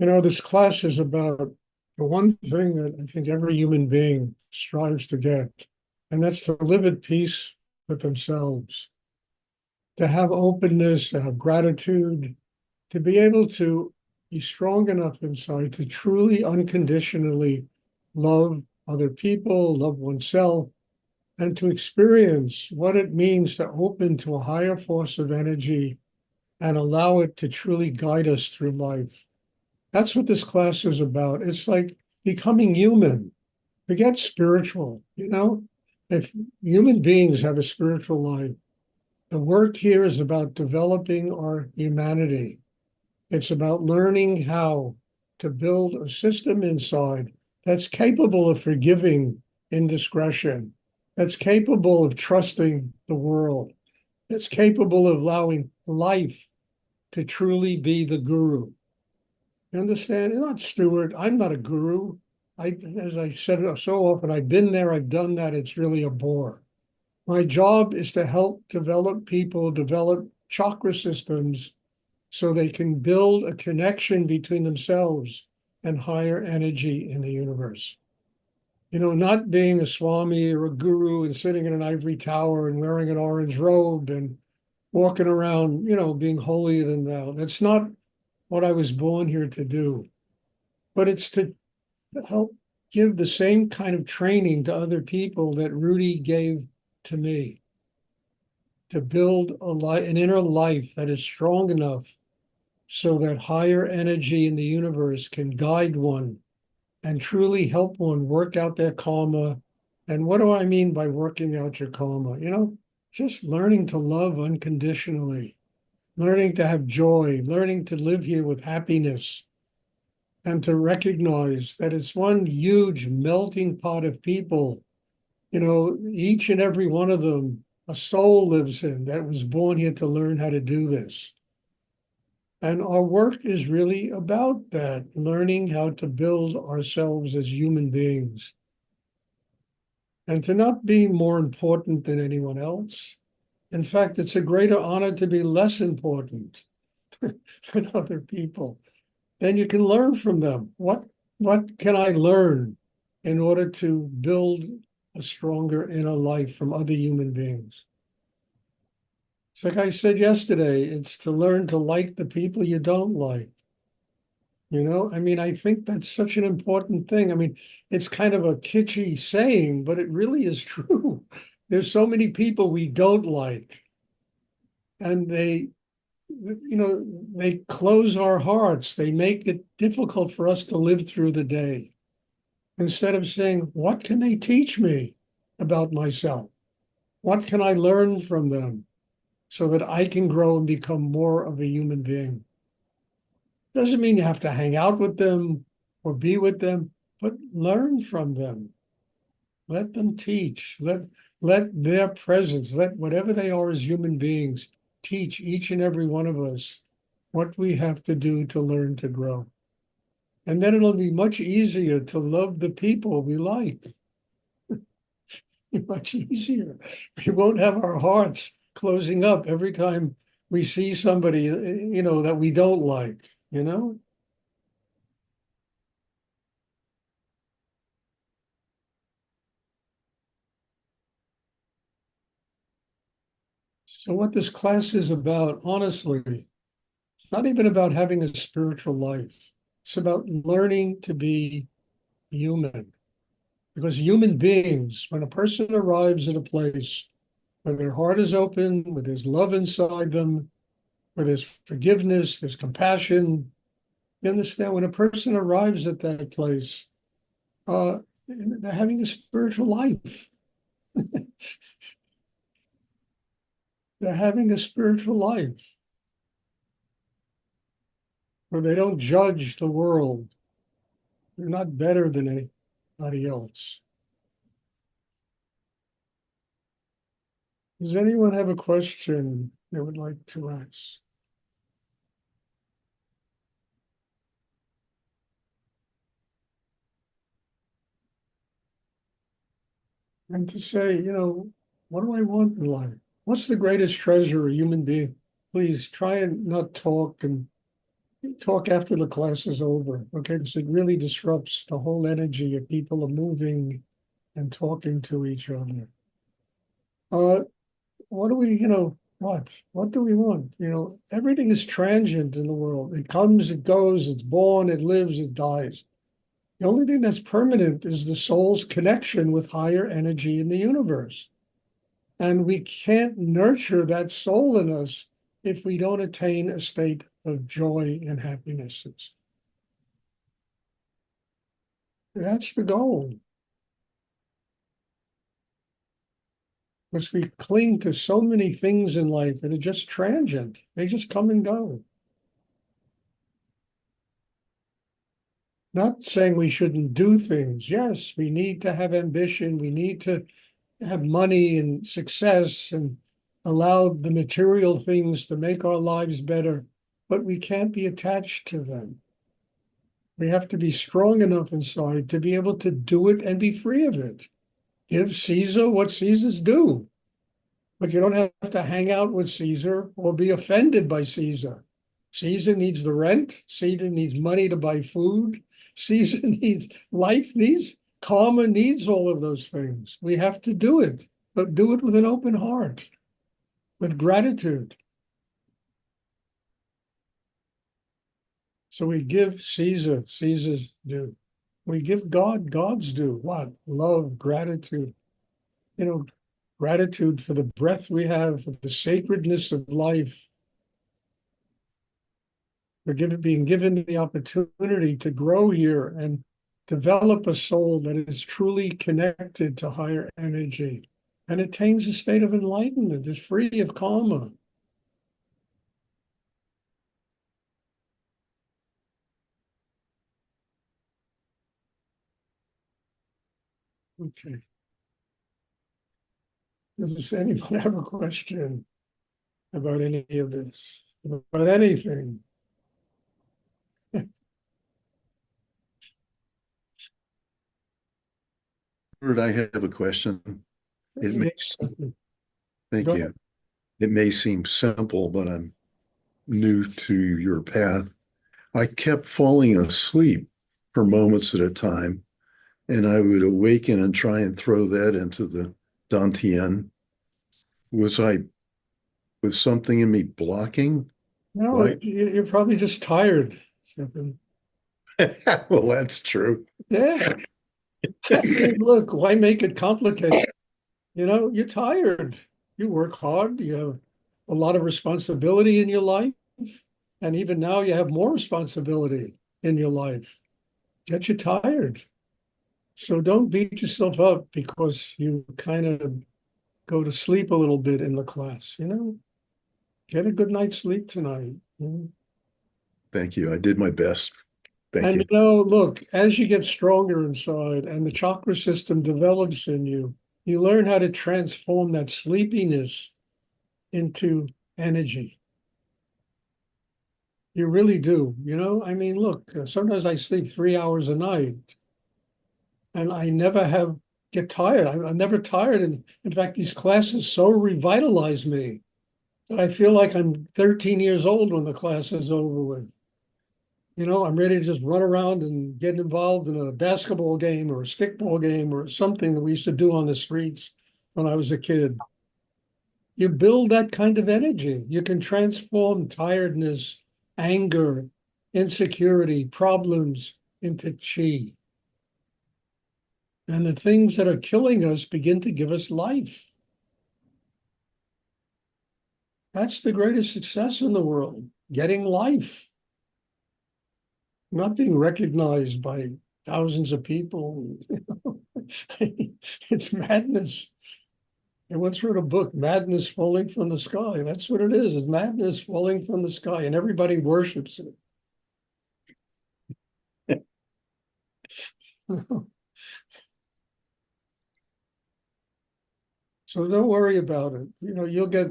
This class is about the one thing that I think every human being strives to get, and that's to live at peace with themselves, to have openness, to have gratitude, to be able to be strong enough inside to truly unconditionally love other people, love oneself, and to experience what it means to open to a higher force of energy and allow it to truly guide us through life. That's what this class is about. It's like becoming human. Forget spiritual. If human beings have a spiritual life, the work here is about developing our humanity. It's about learning how to build a system inside that's capable of forgiving indiscretion, that's capable of trusting the world, that's capable of allowing life to truly be the guru. You understand? You're not Stuart. I'm not a guru. As I said so often, I've been there, I've done that. It's really a bore. My job is to help develop people, develop chakra systems so they can build a connection between themselves and higher energy in the universe. Not being a swami or a guru and sitting in an ivory tower and wearing an orange robe and walking around, being holier than thou. That's not what I was born here to do. But it's to help give the same kind of training to other people that Rudy gave to me, to build an inner life that is strong enough so that higher energy in the universe can guide one and truly help one work out their karma. And what do I mean by working out your karma? Just learning to love unconditionally, learning to have joy, learning to live here with happiness, and to recognize that it's one huge melting pot of people. Each and every one of them, a soul lives in that was born here to learn how to do this. And our work is really about that, learning how to build ourselves as human beings and to not be more important than anyone else. In fact, it's a greater honor to be less important than other people. Then you can learn from them. What can I learn in order to build a stronger inner life from other human beings? It's like I said yesterday, it's to learn to like the people you don't like. I think that's such an important thing. It's kind of a kitschy saying, but it really is true. There's so many people we don't like, and they close our hearts. They make it difficult for us to live through the day. Instead of saying, what can they teach me about myself? What can I learn from them so that I can grow and become more of a human being? Doesn't mean you have to hang out with them or be with them, but learn from them. Let them teach. Let their presence, let whatever they are as human beings, teach each and every one of us what we have to do to learn to grow. And then it'll be much easier to love the people we like. Much easier. We won't have our hearts closing up every time we see somebody, that we don't like. So what this class is about, honestly, it's not even about having a spiritual life. It's about learning to be human. Because human beings, when a person arrives at a place where their heart is open, where there's love inside them, where there's forgiveness, there's compassion, you understand? When a person arrives at that place, uh, they're having a spiritual life. They're having a spiritual life where they don't judge the world. They're not better than anybody else. Does anyone have a question they would like to ask? And to say, what do I want in life? What's the greatest treasure a human being? Please try and not talk and talk after the class is over, okay? Because it really disrupts the whole energy of people are moving and talking to each other. Uh, what do we, what? What do we want? Everything is transient in the world. It comes, it goes, it's born, it lives, it dies. The only thing that's permanent is the soul's connection with higher energy in the universe. And we can't nurture that soul in us if we don't attain a state of joy and happiness. That's the goal. Because we cling to so many things in life that are just transient. They just come and go. Not saying we shouldn't do things. Yes, we need to have ambition. We need to have money and success and allow the material things to make our lives better, but we can't be attached to them. We have to be strong enough inside to be able to do it and be free of it. Give Caesar what Caesar's due, but you don't have to hang out with Caesar or be offended by Caesar. Caesar needs the rent. Caesar needs money to buy food. Caesar needs life needs, karma needs all of those things. We have to do it, but do it with an open heart, with gratitude. So we give Caesar Caesar's due. We give God God's due. What? Love, gratitude. Gratitude for the breath we have, for the sacredness of life, for being given the opportunity to grow here and develop a soul that is truly connected to higher energy and attains a state of enlightenment, is free of karma. Okay. Does anyone have a question about any of this? About anything? Stuart, I have a question. It may Yes. seem, thank Go ahead. you. It may seem simple, but I'm new to your path. I kept falling asleep for moments at a time, and I would awaken and try and throw that into the Dantian. Was I, was something in me blocking? No, Why? you're probably just tired, Stephen. Well, that's true. Yeah. I mean, look, why make it complicated? You're tired. You work hard. You have a lot of responsibility in your life. And even now, you have more responsibility in your life. Get you tired. So don't beat yourself up because you kind of go to sleep a little bit in the class. Get a good night's sleep tonight. Thank you. I did my best. Thank And you. look, as you get stronger inside and the chakra system develops in you, you learn how to transform that sleepiness into energy. You really do. I mean, look, sometimes I sleep 3 hours a night and I never get tired. I'm never tired. And in fact, these classes so revitalize me that I feel like I'm 13 years old when the class is over with. I'm ready to just run around and get involved in a basketball game or a stickball game or something that we used to do on the streets when I was a kid. You build that kind of energy. You can transform tiredness, anger, insecurity, problems into chi. And the things that are killing us begin to give us life. That's the greatest success in the world, getting life, not being recognized by thousands of people. It's madness. I once wrote a book, Madness Falling from the Sky. That's what it is. It's madness falling from the sky, and everybody worships it. So don't worry about it. You'll get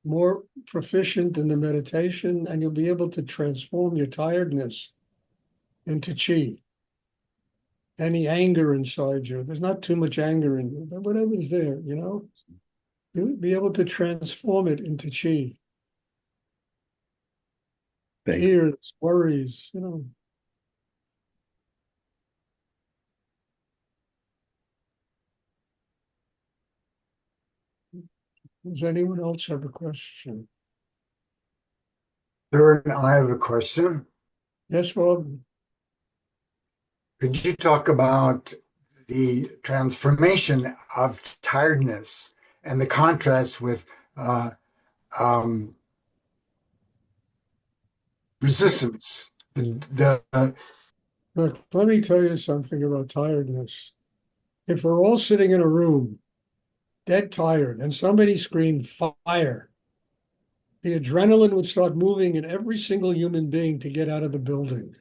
more proficient in the meditation and you'll be able to transform your tiredness into chi. Any anger inside you, there's not too much anger in you, but whatever's there, you'll be able to transform it into chi. Thank you. fears, worries, Does anyone else have a question? Stuart, I have a question. Yes, Bob? Could you talk about the transformation of tiredness and the contrast with uh, um, resistance? Look, let me tell you something about tiredness. If we're all sitting in a room, dead tired, and somebody screamed fire, the adrenaline would start moving in every single human being to get out of the building.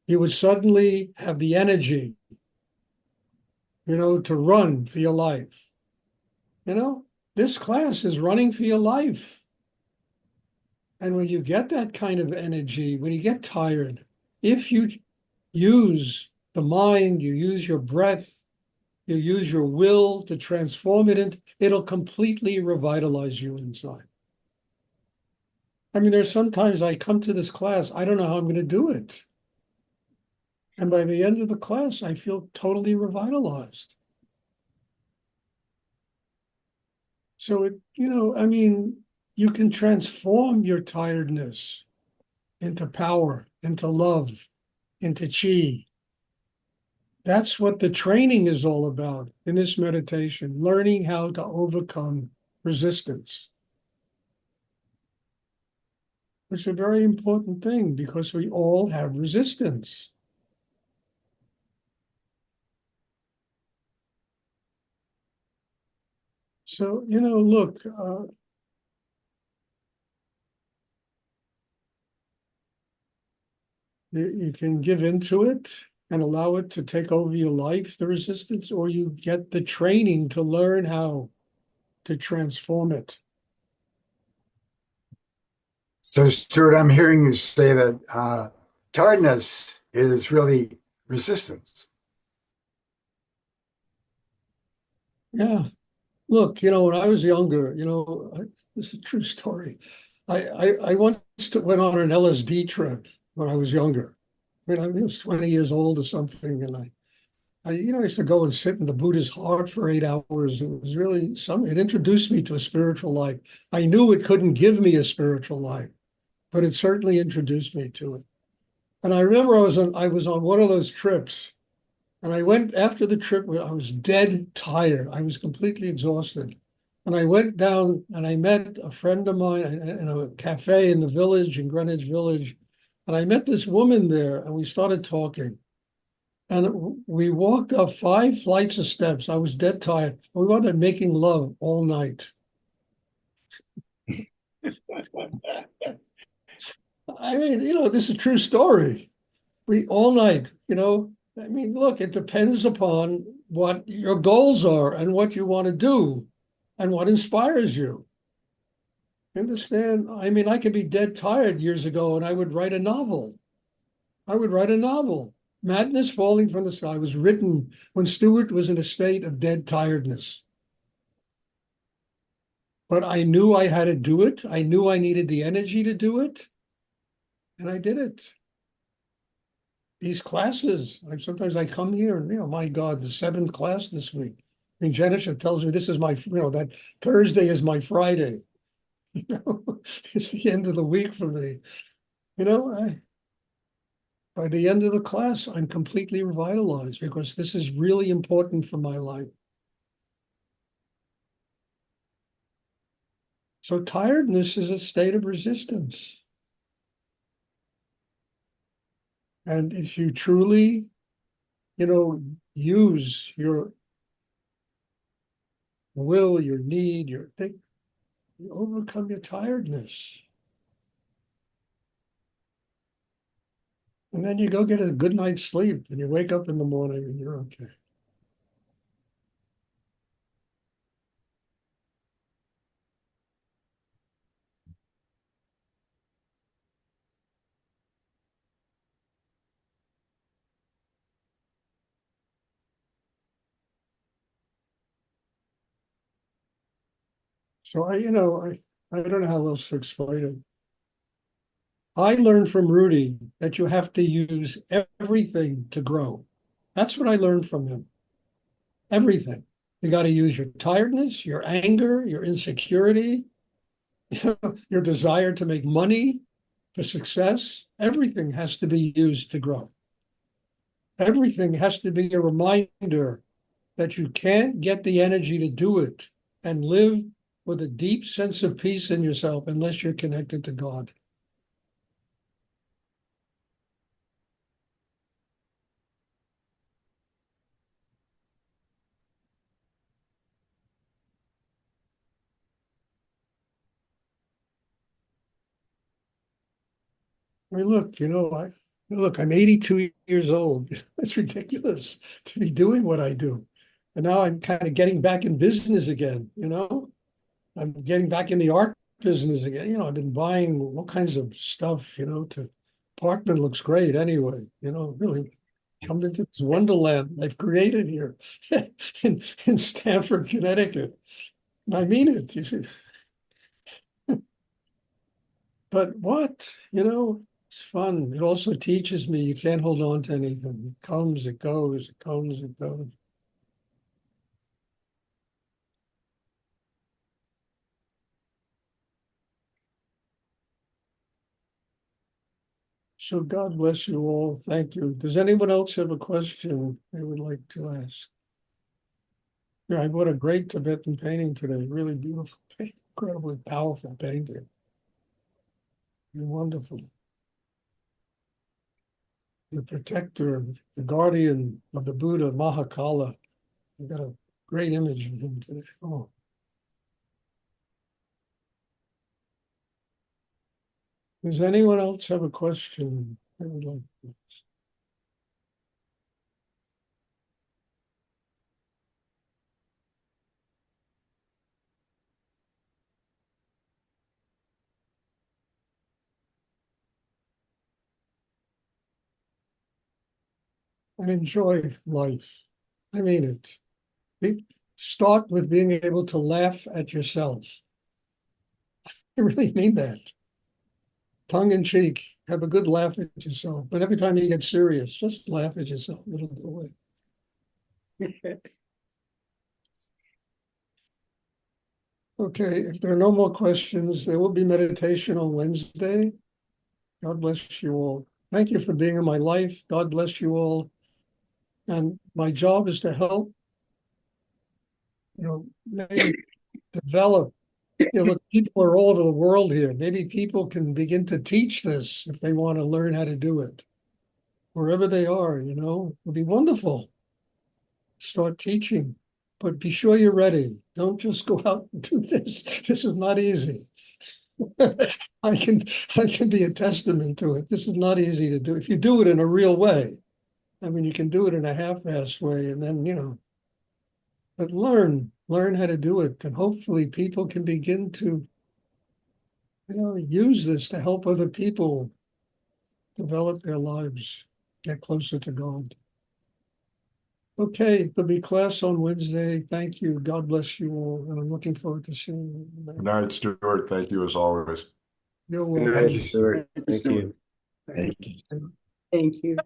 You would suddenly have the energy, to run for your life. This class is running for your life. And when you get that kind of energy, when you get tired, if you use the mind, you use your breath, you use your will to transform it'll completely revitalize you inside. I mean, there's sometimes I come to this class, I don't know how I'm going to do it. And by the end of the class, I feel totally revitalized. So I mean, you can transform your tiredness into power, into love, into chi. That's what the training is all about in this meditation, learning how to overcome resistance. It's a very important thing because we all have resistance. So, look, you can give into it and allow it to take over your life, the resistance, or you get the training to learn how to transform it. So, Stuart, I'm hearing you say that tiredness is really resistance. Yeah. Look, when I was younger, this is a true story. I once went on an LSD trip when I was younger. I mean, I was 20 years old or something, and I used to go and sit in the Buddha's heart for 8 hours. It was really something. It introduced me to a spiritual life. I knew it couldn't give me a spiritual life, but it certainly introduced me to it. And I remember I was on one of those trips, and I went after the trip. I was dead tired. I was completely exhausted. And I went down and I met a friend of mine in a cafe in the village, in Greenwich Village. And I met this woman there and we started talking. And we walked up 5 flights of steps. I was dead tired. We wound up making love all night. I mean, this is a true story. We all night, I mean, look, it depends upon what your goals are and what you want to do and what inspires you. You understand? I mean, I could be dead tired years ago and I would write a novel. I would write a novel. Madness Falling from the Sky was written when Stuart was in a state of dead tiredness. But I knew I had to do it. I knew I needed the energy to do it. And I did it. These classes, sometimes I come here and, my God, the 7th class this week. I mean, Janisha tells me this is that Thursday is my Friday. It's the end of the week for me. By the end of the class, I'm completely revitalized because this is really important for my life. So tiredness is a state of resistance. And if you truly, use your will, your need, your thing, you overcome your tiredness. And then you go get a good night's sleep and you wake up in the morning and you're okay. So I don't know how else to explain it. I learned from Rudy that you have to use everything to grow. That's what I learned from him. Everything. You got to use your tiredness, your anger, your insecurity, your desire to make money, for success. Everything has to be used to grow. Everything has to be a reminder that you can't get the energy to do it and live with a deep sense of peace in yourself unless you're connected to God. I mean, look, I'm 82 years old. It's ridiculous to be doing what I do. And now I'm kind of getting back in business again, I'm getting back in the art business again. I've been buying all kinds of stuff, apartment looks great anyway, really come into this wonderland I've created here in Stamford, Connecticut. And I mean it, you see. But what, it's fun. It also teaches me you can't hold on to anything. It comes, it goes, it comes, it goes. So God bless you all. Thank you. Does anyone else have a question they would like to ask? Yeah, I bought a great Tibetan painting today. Really beautiful, incredibly powerful painting. Wonderful. The protector, the guardian of the Buddha, Mahakala. I got a great image of him today. Oh. Does anyone else have a question they would like to ask? And enjoy life. I mean it. Start with being able to laugh at yourself. I really mean that. Tongue in cheek, have a good laugh at yourself. But every time you get serious, just laugh at yourself. It'll go away. Okay, if there are no more questions, there will be meditation on Wednesday. God bless you all. Thank you for being in my life. God bless you all. And my job is to help, maybe develop. Look, people are all over the world here. Maybe people can begin to teach this if they want to learn how to do it. Wherever they are, it would be wonderful. Start teaching, but be sure you're ready. Don't just go out and do this. This is not easy. I can be a testament to it. This is not easy to do. If you do it in a real way, I mean, you can do it in a half-assed way, and then, but learn how to do it. And hopefully people can begin to, use this to help other people develop their lives, get closer to God. Okay, there'll be class on Wednesday. Thank you. God bless you all. And I'm looking forward to seeing you. Good night, Stuart. Thank you as always. You're Good welcome. night, Stuart. Thank you, Thank Stuart. you. Thank you. Thank you.